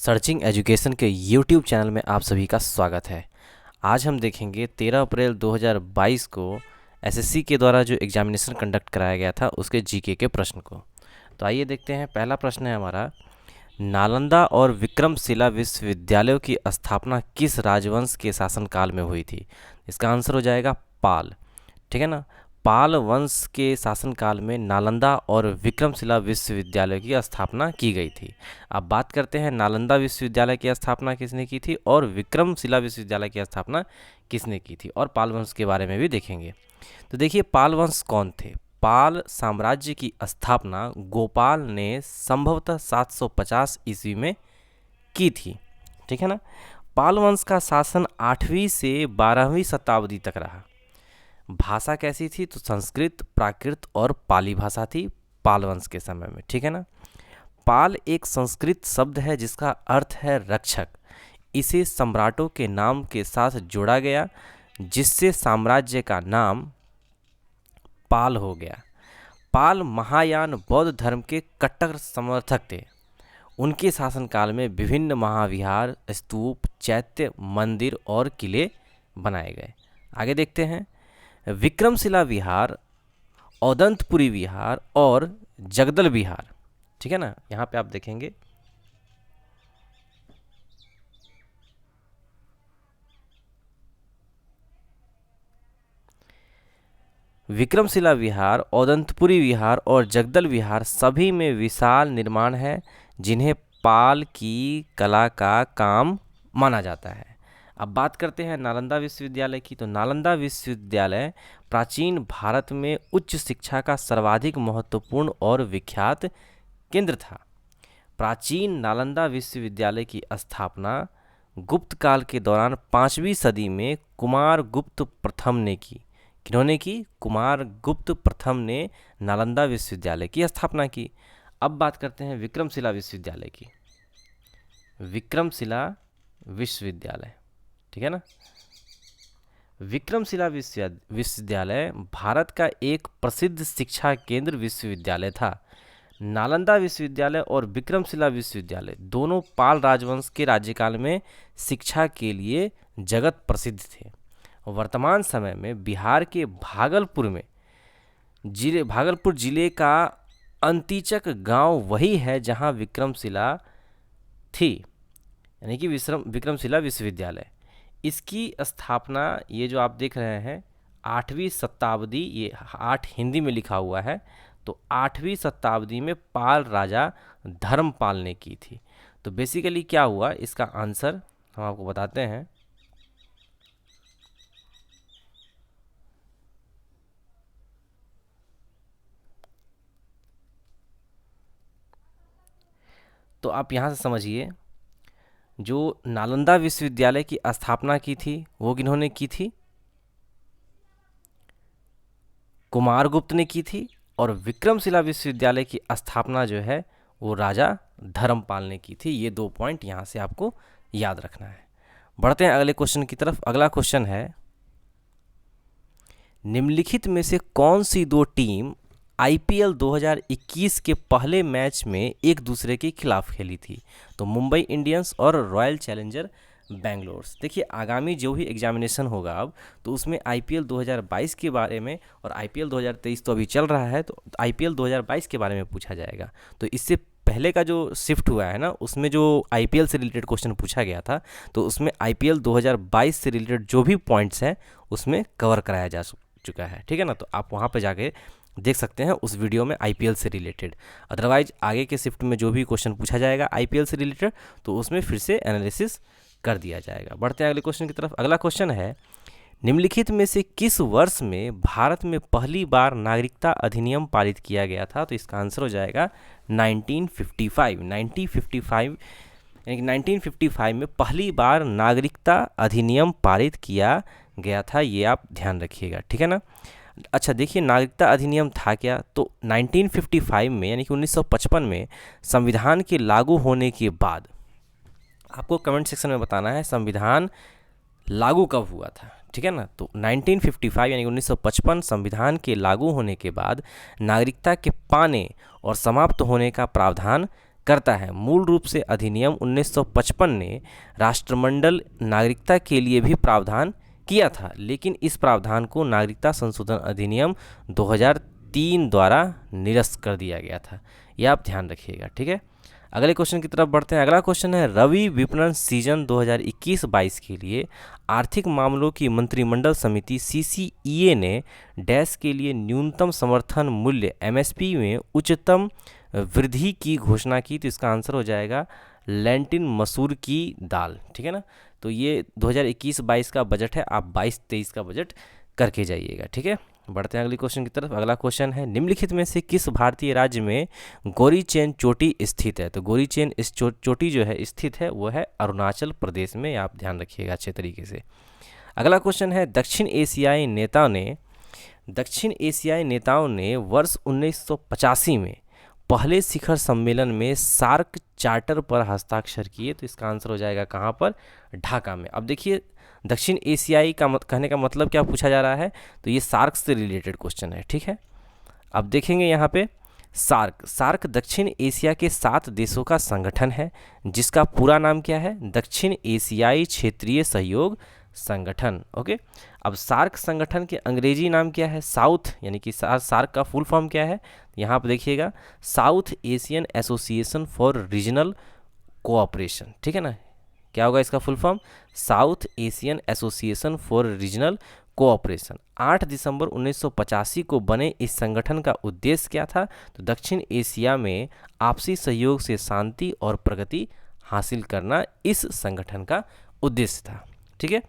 Searching education के YouTube channel में आप सभी का स्वागत है। आज हम देखेंगे 13 अप्रैल 2022 को एसएससी के द्वारा जो एग्जामिनेशन कंडक्ट कराया गया था उसके जीके के प्रश्न को। तो आइए देखते हैं। पहला प्रश्न है हमारा, नालंदा और विक्रमशिला विश्वविद्यालयों की स्थापना किस राजवंश के शासनकाल में हुई थी? इसका आंसर हो जाएगा पाल। ठीक है ना। पाल वंश के शासनकाल में नालंदा और विक्रमशिला विश्वविद्यालय की स्थापना की गई थी। अब बात करते हैं नालंदा विश्वविद्यालय की स्थापना किसने की थी और विक्रमशिला विश्वविद्यालय की स्थापना किसने की थी, और पाल वंश के बारे में भी देखेंगे। तो देखिए, पाल वंश कौन थे। पाल साम्राज्य की स्थापना गोपाल ने संभवतः 750 ईस्वी में की थी। ठीक है ना। पाल वंश का शासन 8वीं से 12वीं शताब्दी तक रहा। भाषा कैसी थी? तो संस्कृत, प्राकृत और पाली भाषा थी पाल वंश के समय में। ठीक है ना। पाल एक संस्कृत शब्द है जिसका अर्थ है रक्षक। इसे सम्राटों के नाम के साथ जोड़ा गया जिससे साम्राज्य का नाम पाल हो गया। पाल महायान बौद्ध धर्म के कट्टर समर्थक थे। उनके शासनकाल में विभिन्न महाविहार, स्तूप, चैत्य, मंदिर और किले बनाए गए। आगे देखते हैं। विक्रमशिला विहार, औदंतपुरी विहार और जगदल विहार। ठीक है ना। यहाँ पे आप देखेंगे विक्रमशिला विहार, औदंतपुरी विहार और जगदल विहार सभी में विशाल निर्माण है जिन्हें पाल की कला का काम माना जाता है। अब बात करते हैं नालंदा विश्वविद्यालय की। तो नालंदा विश्वविद्यालय प्राचीन भारत में उच्च शिक्षा का सर्वाधिक महत्वपूर्ण और विख्यात केंद्र था। प्राचीन नालंदा विश्वविद्यालय की स्थापना गुप्त काल के दौरान 5वीं सदी में कुमार गुप्त प्रथम ने की। किन्होंने की? कुमार गुप्त प्रथम ने नालंदा विश्वविद्यालय की स्थापना की। अब बात करते हैं विक्रमशिला विश्वविद्यालय की। विक्रमशिला विश्वविद्यालय, ठीक है ना। विक्रमशिला विश्वविद्यालय भारत का एक प्रसिद्ध शिक्षा केंद्र विश्वविद्यालय था। नालंदा विश्वविद्यालय और विक्रमशिला विश्वविद्यालय दोनों पाल राजवंश के राज्यकाल में शिक्षा के लिए जगत प्रसिद्ध थे। वर्तमान समय में बिहार के भागलपुर जिले का अंतीचक गांव वही है जहां विक्रमशिला थी, यानी कि विक्रमशिला विश्वविद्यालय। इसकी स्थापना, ये जो आप देख रहे हैं, 8वीं शताब्दी, ये 8 हिंदी में लिखा हुआ है, तो 8वीं शताब्दी में पाल राजा धर्मपाल ने की थी। तो बेसिकली क्या हुआ, इसका आंसर हम आपको बताते हैं। तो आप यहाँ से समझिए, जो नालंदा विश्वविद्यालय की स्थापना की थी वो किन्होंने की थी? कुमारगुप्त ने की थी। और विक्रमशिला विश्वविद्यालय की स्थापना जो है वो राजा धर्मपाल ने की थी। ये 2 पॉइंट यहाँ से आपको याद रखना है। बढ़ते हैं अगले क्वेश्चन की तरफ। अगला क्वेश्चन है, निम्नलिखित में से कौन सी 2 टीम आईपीएल 2021 के पहले मैच में एक दूसरे के खिलाफ खेली थी? तो मुंबई इंडियंस और रॉयल चैलेंजर बेंगलोर। देखिए, आगामी जो भी एग्जामिनेशन होगा अब, तो उसमें आईपीएल 2022 के बारे में, और आईपीएल 2023 तो अभी चल रहा है, तो आईपीएल 2022 के बारे में पूछा जाएगा। तो इससे पहले का जो शिफ्ट हुआ है ना, उसमें जो आईपीएल से रिलेटेड क्वेश्चन पूछा गया था, तो उसमें आईपीएल 2022 से रिलेटेड जो भी पॉइंट्स हैं उसमें कवर कराया जा चुका है। ठीक है ना। तो आप वहाँ पर जाके देख सकते हैं उस वीडियो में आईपीएल से रिलेटेड। अदरवाइज आगे के शिफ्ट में जो भी क्वेश्चन पूछा जाएगा आईपीएल से रिलेटेड, तो उसमें फिर से एनालिसिस कर दिया जाएगा। बढ़ते हैं अगले क्वेश्चन की तरफ। अगला क्वेश्चन है, निम्नलिखित में से किस वर्ष में भारत में पहली बार नागरिकता अधिनियम पारित किया गया था? तो इसका आंसर हो जाएगा 1955 यानी कि 1955 में पहली बार नागरिकता अधिनियम पारित किया गया था। ये आप ध्यान रखिएगा। ठीक है ना। अच्छा, देखिए, नागरिकता अधिनियम था क्या? तो 1955 में, यानी कि 1955 में संविधान के लागू होने के बाद, आपको कमेंट सेक्शन में बताना है संविधान लागू कब हुआ था। ठीक है ना। तो 1955 यानी 1955 संविधान के लागू होने के बाद नागरिकता के पाने और समाप्त होने का प्रावधान करता है। मूल रूप से अधिनियम 1955 ने राष्ट्रमंडल नागरिकता के लिए भी प्रावधान किया था, लेकिन इस प्रावधान को नागरिकता संशोधन अधिनियम 2003 द्वारा निरस्त कर दिया गया था। यह आप ध्यान रखिएगा, ठीक है। अगले क्वेश्चन की तरफ बढ़ते हैं। अगला क्वेश्चन है, रबी विपणन सीजन 2021-22 के लिए आर्थिक मामलों की मंत्रिमंडल समिति CCEA ने डैश के लिए न्यूनतम समर्थन मूल्य MSP में उच्चतम वृद्धि की घोषणा की। तो इसका आंसर हो जाएगा लैंटिन मसूर की दाल, ठीक है ना। तो ये 2021-22 का बजट है, आप 22-23 का बजट करके जाइएगा, ठीक है। बढ़ते हैं अगले क्वेश्चन की तरफ। अगला क्वेश्चन है, निम्नलिखित में से किस भारतीय राज्य में गौरीचेन चोटी स्थित है। तो गौरीचेन इस चोटी जो है स्थित है वो है अरुणाचल प्रदेश में, आप ध्यान रखिएगा अच्छे तरीके से। अगला क्वेश्चन है, दक्षिण एशियाई नेताओं ने वर्ष 1985 में पहले शिखर सम्मेलन में सार्क चार्टर पर हस्ताक्षर किए। तो इसका आंसर हो जाएगा कहाँ पर, ढाका में। अब देखिए दक्षिण एशियाई का कहने का मतलब क्या पूछा जा रहा है, तो ये सार्क से रिलेटेड क्वेश्चन है, ठीक है। अब देखेंगे यहाँ पे सार्क दक्षिण एशिया के 7 देशों का संगठन है, जिसका पूरा नाम क्या है, दक्षिण एशियाई क्षेत्रीय सहयोग संगठन। ओके, अब सार्क संगठन के अंग्रेजी नाम क्या है, साउथ, यानी कि सार्क का फुल फॉर्म क्या है, यहाँ पर देखिएगा south Asian association for regional cooperation, ठीक है ना। क्या होगा इसका full form, south Asian association for regional cooperation. 8 दिसंबर 1985 को बने इस संगठन का उद्देश्य क्या था, तो दक्षिण एशिया में आपसी सहयोग से शांति और प्रगति हासिल करना इस संगठन का उद्देश्य था, ठीक है।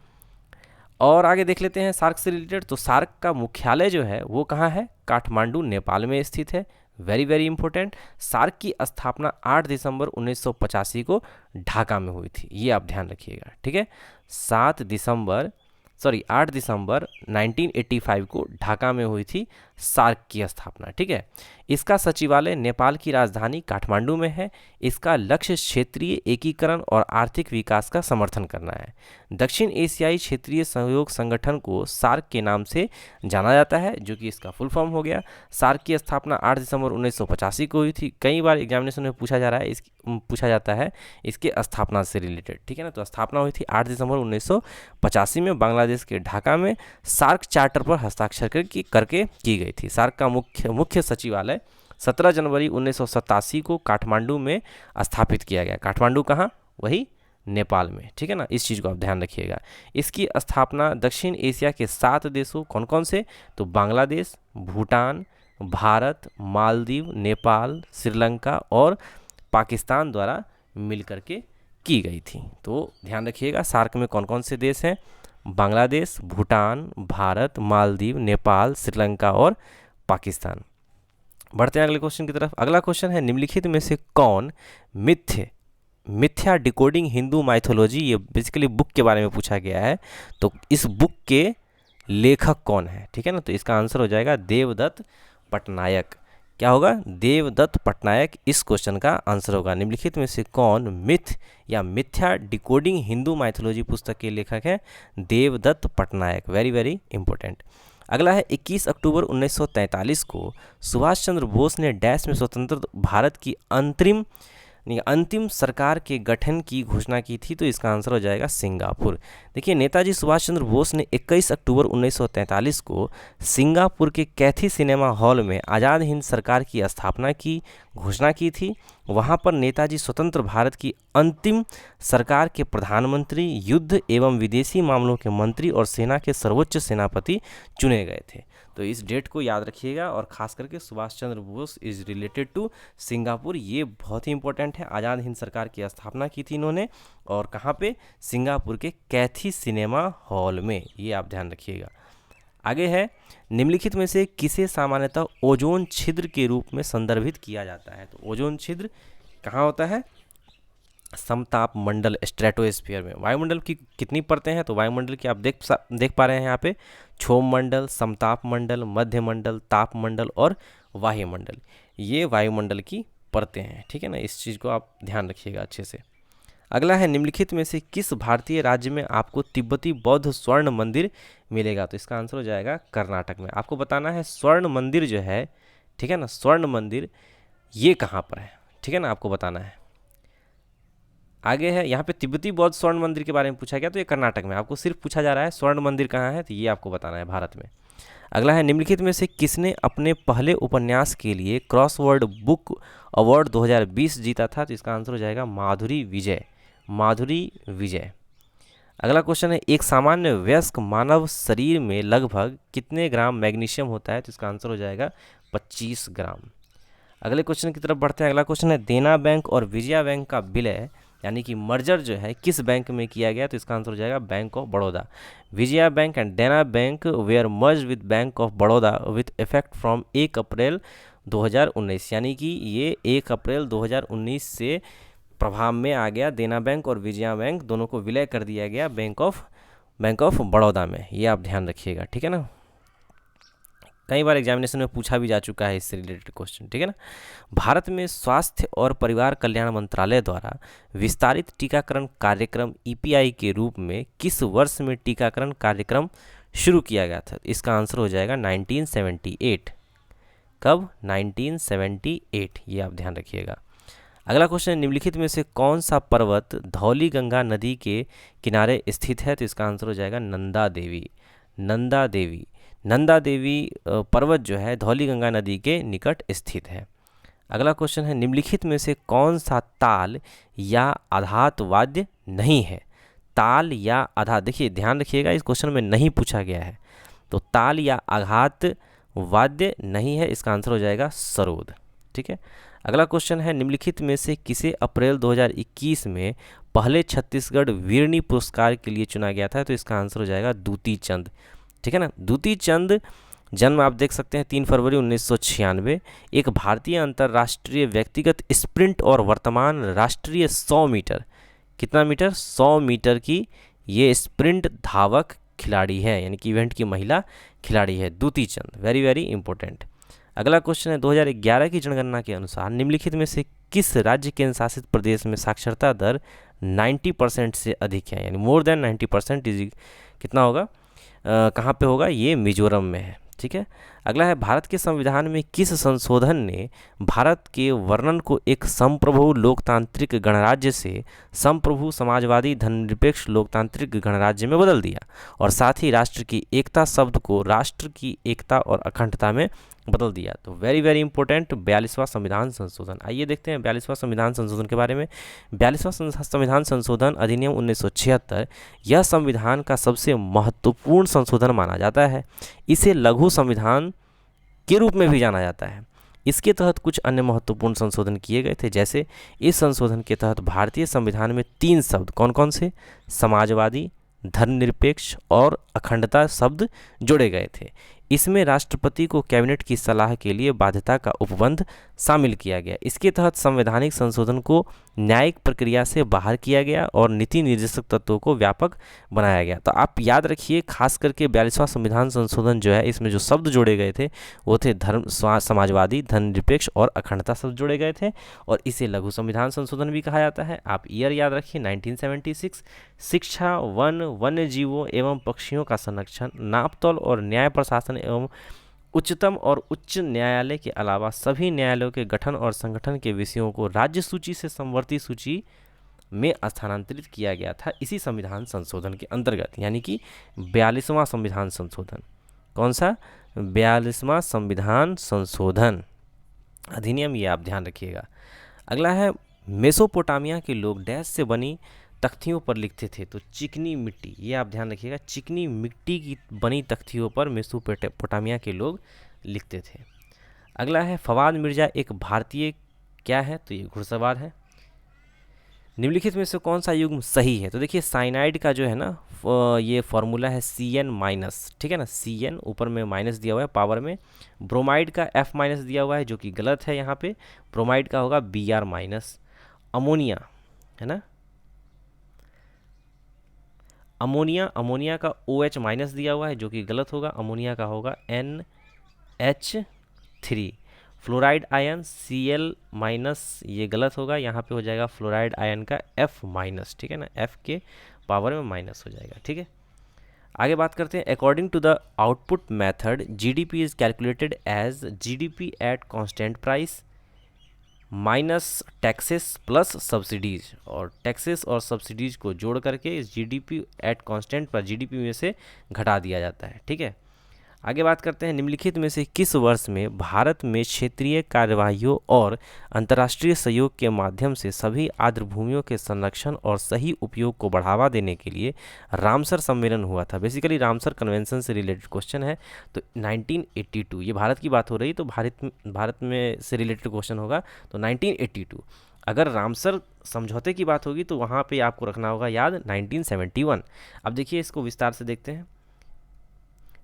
और आगे देख लेते हैं सार्क से रिलेटेड। तो सार्क का मुख्यालय जो है वो कहाँ है, काठमांडू नेपाल में स्थित है। Very very important. सार्क की स्थापना 8 दिसंबर 1985 को ढाका में हुई थी, ये आप ध्यान रखिएगा, ठीक है। 8 दिसंबर 1985 को ढाका में हुई थी सार्क की स्थापना, ठीक है। इसका सचिवालय नेपाल की राजधानी काठमांडू में है। इसका लक्ष्य क्षेत्रीय एकीकरण और आर्थिक विकास का समर्थन करना है। दक्षिण एशियाई क्षेत्रीय सहयोग संगठन को सार्क के नाम से जाना जाता है, जो कि इसका फुल फॉर्म हो गया। सार्क की स्थापना 8 दिसंबर 1985 को हुई थी। कई बार एग्जामिनेशन में पूछा जाता है इसके स्थापना से रिलेटेड, ठीक है ना। तो स्थापना हुई थी 8 दिसंबर 1985 में बांग्लादेश के ढाका में सार्क चार्टर पर हस्ताक्षर करके की गई थी। सार्क का मुख्य सचिवालय 17 जनवरी 1987 को काठमांडू में स्थापित किया गया। काठमांडू कहाँ, वही नेपाल में, ठीक है ना। इस चीज़ को आप ध्यान रखिएगा। इसकी स्थापना दक्षिण एशिया के 7 देशों कौन कौन से, तो बांग्लादेश, भूटान, भारत, मालदीव, नेपाल, श्रीलंका और पाकिस्तान द्वारा मिलकर के की गई थी। तो ध्यान रखिएगा सार्क में कौन कौन से देश हैं, बांग्लादेश, भूटान, भारत, मालदीव, नेपाल, श्रीलंका और पाकिस्तान। बढ़ते हैं अगले क्वेश्चन की तरफ। अगला क्वेश्चन है, निम्नलिखित में से कौन मिथ्या डिकोडिंग हिंदू माइथोलॉजी, ये बेसिकली बुक के बारे में पूछा गया है। तो इस बुक के लेखक कौन है, ठीक है ना। तो इसका आंसर हो जाएगा देवदत्त पटनायक। क्या होगा, देवदत्त पटनायक इस क्वेश्चन का आंसर होगा। निम्नलिखित में से कौन मिथ्या डिकोडिंग हिंदू माइथोलॉजी पुस्तक के लेखक हैं, Devdutt Pattanaik. Very very important. अगला है, 21 अक्टूबर 1943 को सुभाष चंद्र बोस ने डैश में स्वतंत्र भारत की अंतिम सरकार के गठन की घोषणा की थी। तो इसका आंसर हो जाएगा सिंगापुर। देखिए नेताजी सुभाष चंद्र बोस ने 21 अक्टूबर 1943 को सिंगापुर के कैथी सिनेमा हॉल में आज़ाद हिंद सरकार की स्थापना की घोषणा की थी। वहां पर नेताजी स्वतंत्र भारत की अंतिम सरकार के प्रधानमंत्री, युद्ध एवं विदेशी मामलों के मंत्री और सेना के सर्वोच्च सेनापति चुने गए थे। तो इस डेट को याद रखिएगा, और खास करके Subhash Chandra Bose is related to Singapore, ये बहुत ही इंपॉर्टेंट है। आज़ाद हिंद सरकार की स्थापना की थी इन्होंने, और कहाँ पे, सिंगापुर के कैथी सिनेमा हॉल में, ये आप ध्यान रखिएगा। आगे है, निम्नलिखित में से किसे सामान्यतः ओजोन छिद्र के रूप में संदर्भित किया जाता है। तो ओजोन छिद्र कहाँ होता है, समताप मंडल, स्ट्रेटोस्फीयर में। वायुमंडल की कितनी परतें हैं, तो वायुमंडल की आप देख पा रहे हैं यहाँ पे, क्षोभ मंडल, समताप मंडल, मध्य मंडल, ताप मंडल और वायुमंडल, ये वायुमंडल की परतें हैं, ठीक है ना। इस चीज़ को आप ध्यान रखिएगा अच्छे से। अगला है, निम्नलिखित में से किस भारतीय राज्य में आपको तिब्बती बौद्ध स्वर्ण मंदिर मिलेगा। तो इसका आंसर हो जाएगा कर्नाटक में। आपको बताना है स्वर्ण मंदिर जो है, ठीक है ना, स्वर्ण मंदिर ये कहाँ पर है, ठीक है ना, आपको बताना है। आगे है यहाँ पे तिब्बती बौद्ध स्वर्ण मंदिर के बारे में पूछा गया, तो ये कर्नाटक में, आपको सिर्फ पूछा जा रहा है स्वर्ण मंदिर कहाँ है, तो ये आपको बताना है भारत में। अगला है निम्नलिखित में से किसने अपने पहले उपन्यास के लिए क्रॉसवर्ड बुक अवार्ड 2020 जीता था, तो इसका आंसर हो जाएगा माधुरी विजय, माधुरी विजय। अगला क्वेश्चन है एक सामान्य वयस्क मानव शरीर में लगभग कितने ग्राम मैग्नीशियम होता है, तो इसका आंसर हो जाएगा 25 ग्राम। अगले क्वेश्चन की तरफ बढ़ते हैं। अगला क्वेश्चन है देना बैंक और विजया बैंक का विलय यानी कि मर्जर जो है किस बैंक में किया गया, तो इसका आंसर हो जाएगा bank of Baroda. Vijaya bank and Dena bank were merge with bank of Baroda with effect from 1 April 2019, यानी कि ये 1 अप्रैल 2019 से प्रभाव में आ गया। देना बैंक और विजया बैंक दोनों को विलय कर दिया गया बैंक ऑफ बड़ौदा में, ये आप ध्यान रखिएगा, ठीक है ना। कई बार एग्जामिनेशन में पूछा भी जा चुका है इससे रिलेटेड क्वेश्चन, ठीक है ना। भारत में स्वास्थ्य और परिवार कल्याण मंत्रालय द्वारा विस्तारित टीकाकरण कार्यक्रम ईपीआई के रूप में किस वर्ष में टीकाकरण कार्यक्रम शुरू किया गया था, इसका आंसर हो जाएगा 1978। कब? 1978, ये आप ध्यान रखिएगा। अगला क्वेश्चन, निम्नलिखित में से कौन सा पर्वत धौली गंगा नदी के किनारे स्थित है, तो इसका आंसर हो जाएगा नंदा देवी, नंदा देवी। नंदा देवी पर्वत जो है धौली गंगा नदी के निकट स्थित है। अगला क्वेश्चन है निम्नलिखित में से कौन सा ताल या आघात वाद्य नहीं है, ताल या आघात, देखिए ध्यान रखिएगा इस क्वेश्चन में नहीं पूछा गया है, तो ताल या आघात वाद्य नहीं है, इसका आंसर हो जाएगा सरोद, ठीक है। अगला क्वेश्चन है निम्नलिखित में से किसे अप्रैल 2021 में पहले छत्तीसगढ़ वीरनी पुरस्कार के लिए चुना गया था, तो इसका आंसर हो जाएगा दूती चंद, ठीक है ना। दूती चंद जन्म आप देख सकते हैं 3 फरवरी 1996, एक भारतीय अंतर्राष्ट्रीय व्यक्तिगत स्प्रिंट और वर्तमान राष्ट्रीय 100 मीटर, कितना मीटर, 100 मीटर की ये स्प्रिंट धावक खिलाड़ी है, यानी कि इवेंट की महिला खिलाड़ी है दूती चंद, वेरी वेरी इंपॉर्टेंट। अगला क्वेश्चन है 2011 की जनगणना के अनुसार निम्नलिखित में से किस राज्य केंद्र शासित प्रदेश में साक्षरता दर 90% से अधिक है, यानी मोर देन 90% कितना होगा, कहाँ पे होगा, ये मिजोरम में है, ठीक है। अगला है भारत के संविधान में किस संशोधन ने भारत के वर्णन को एक संप्रभु लोकतांत्रिक गणराज्य से संप्रभु समाजवादी धर्मनिरपेक्ष लोकतांत्रिक गणराज्य में बदल दिया, और साथ ही राष्ट्र की एकता शब्द को राष्ट्र की एकता और अखंडता में बदल दिया, तो वेरी वेरी इंपॉर्टेंट 42वां संविधान संशोधन। आइए देखते हैं 42वां संविधान संशोधन के बारे में। 42वां संविधान संशोधन अधिनियम 1976 यह संविधान का सबसे महत्वपूर्ण संशोधन माना जाता है। इसे लघु संविधान के रूप में भी जाना जाता है। इसके तहत कुछ अन्य महत्वपूर्ण संशोधन किए गए थे, जैसे इस संशोधन के तहत भारतीय संविधान में 3 शब्द, कौन कौन से, समाजवादी, धर्मनिरपेक्ष और अखंडता शब्द जोड़े गए थे। इसमें राष्ट्रपति को कैबिनेट की सलाह के लिए बाध्यता का उपबंध शामिल किया गया। इसके तहत संवैधानिक संशोधन को न्यायिक प्रक्रिया से बाहर किया गया और नीति निर्देशक तत्वों को व्यापक बनाया गया। तो आप याद रखिए खास करके 42वां संविधान संशोधन जो है इसमें जो शब्द जोड़े गए थे वो थे धर्म, समाजवादी, धर्मनिरपेक्ष और अखंडता शब्द जोड़े गए थे, और इसे लघु संविधान संशोधन भी कहा जाता है। आप ईयर याद रखिए 1976। शिक्षा, वन, वन्य जीवों एवं पक्षियों का संरक्षण, नापतोल और न्याय प्रशासन एवं उच्चतम और उच्च न्यायालय के अलावा सभी न्यायालयों के गठन और संगठन के विषयों को राज्य सूची से समवर्ती सूची में स्थानांतरित किया गया था इसी संविधान संशोधन के अंतर्गत, यानी कि 42वां संविधान संशोधन। कौन सा? 42वां संविधान संशोधन अधिनियम, ये आप ध्यान रखिएगा। अगला है मेसोपोटामिया के लोग डैश से बनी तख्तियों पर लिखते थे, तो चिकनी मिट्टी, ये आप ध्यान रखिएगा, चिकनी मिट्टी की बनी तख्तियों पर मेसोपोटामिया के लोग लिखते थे। अगला है फवाद मिर्जा एक भारतीय क्या है, तो ये घुड़सवार है। निम्नलिखित में से कौन सा युग्म सही है, तो देखिए साइनाइड का जो है ना ये फॉर्मूला है Cn-, ठीक है ना, Cn ऊपर में माइनस दिया हुआ है पावर में, ब्रोमाइड का F- दिया हुआ है जो कि गलत है, यहाँ पे ब्रोमाइड का होगा Br-, अमोनिया है ना, अमोनिया का OH- दिया हुआ है जो कि गलत होगा, अमोनिया का होगा NH3। फ्लोराइड आयन Cl-, ये गलत होगा, यहाँ पे हो जाएगा फ्लोराइड आयन का F-, ठीक है ना, F के पावर में माइनस हो जाएगा, ठीक है। आगे बात करते हैं according to the output method GDP is calculated as GDP at constant price, minus taxes plus subsidies, और टैक्सेस और सब्सिडीज को जोड़ करके इस जीडीपी एट कांस्टेंट पर जीडीपी में से घटा दिया जाता है। ठीक है, आगे बात करते हैं, निम्नलिखित में से किस वर्ष में भारत में क्षेत्रीय कार्यवाहियों और अंतर्राष्ट्रीय सहयोग के माध्यम से सभी आर्द्र भूमियों के संरक्षण और सही उपयोग को बढ़ावा देने के लिए रामसर सम्मेलन हुआ था। बेसिकली रामसर कन्वेंशन से रिलेटेड क्वेश्चन है। तो 1982, ये भारत की बात हो रही, तो भारत में से रिलेटेड क्वेश्चन होगा। तो 1982, अगर रामसर समझौते की बात होगी तो वहाँ पे आपको रखना होगा याद 1971। अब देखिए इसको विस्तार से देखते हैं।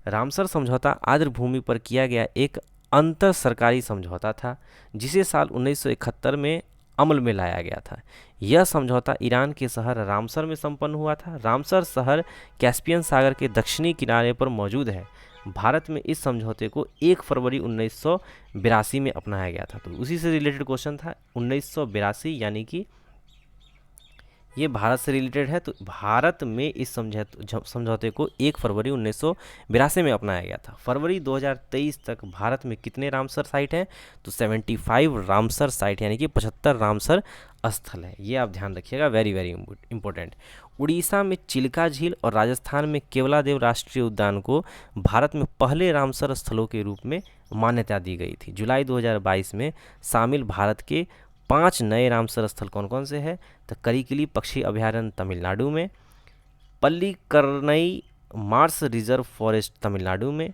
रामसर समझौता आर्द्र भूमि पर किया गया एक अंतर सरकारी समझौता था जिसे साल 1971 में अमल में लाया गया था। यह समझौता ईरान के शहर रामसर में संपन्न हुआ था। रामसर शहर कैस्पियन सागर के दक्षिणी किनारे पर मौजूद है। भारत में इस समझौते को 1 फरवरी 1982 में अपनाया गया था। तो उसी से रिलेटेड क्वेश्चन था 1982, यानी कि ये भारत से रिलेटेड है। तो भारत में इस समझौते को 1 फरवरी 1982 में अपनाया गया था। फरवरी 2023 तक भारत में कितने रामसर साइट हैं? तो 75 रामसर साइट, यानी कि 75 रामसर स्थल है। ये आप ध्यान रखिएगा, वेरी वेरी इंपॉर्टेंट। उड़ीसा में चिल्का झील और राजस्थान में केवलादेव राष्ट्रीय उद्यान को भारत में पहले रामसर स्थलों के रूप में मान्यता दी गई थी। जुलाई 2022 में शामिल भारत के 5 नए रामसर स्थल कौन कौन से हैं? तो करिकिली पक्षी अभयारण्य तमिलनाडु में, Pallikaranai Mars reserve forest Tamil Nadu में,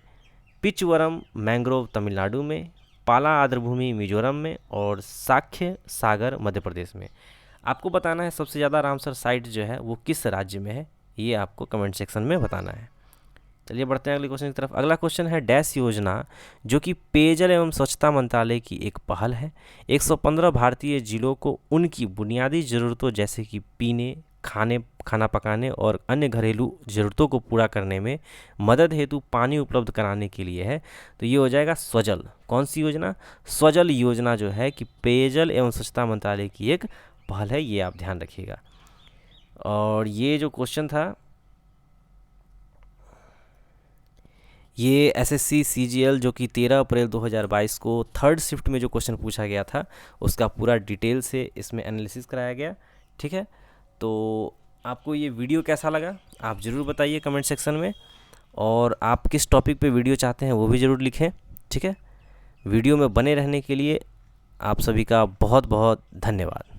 पिचवरम मैंग्रोव तमिलनाडु में, पाला आर्द्रभूमि मिजोरम में, और साख्य सागर मध्य प्रदेश में। आपको बताना है सबसे ज़्यादा रामसर साइट जो है वो किस राज्य में है, ये आपको कमेंट सेक्शन में बताना है। चलिए बढ़ते हैं अगले क्वेश्चन की तरफ। अगला क्वेश्चन है, डैश योजना जो कि पेयजल एवं स्वच्छता मंत्रालय की एक पहल है 115 भारतीय जिलों को उनकी बुनियादी ज़रूरतों जैसे कि पीने, खाना पकाने और अन्य घरेलू ज़रूरतों को पूरा करने में मदद हेतु पानी उपलब्ध कराने के लिए है। तो ये हो जाएगा स्वजल। कौन सी योजना? स्वजल योजना जो है कि पेयजल एवं स्वच्छता मंत्रालय की एक पहल है, ये आप ध्यान रखिएगा। और ये जो क्वेश्चन था ये एसएससी सीजीएल जो कि 13 अप्रैल 2022 को 3rd शिफ्ट में जो क्वेश्चन पूछा गया था उसका पूरा डिटेल से इसमें एनालिसिस कराया गया। ठीक है, तो आपको ये वीडियो कैसा लगा आप ज़रूर बताइए कमेंट सेक्शन में, और आप किस टॉपिक पे वीडियो चाहते हैं वो भी ज़रूर लिखें। ठीक है, वीडियो में बने रहने के लिए आप सभी का बहुत बहुत धन्यवाद।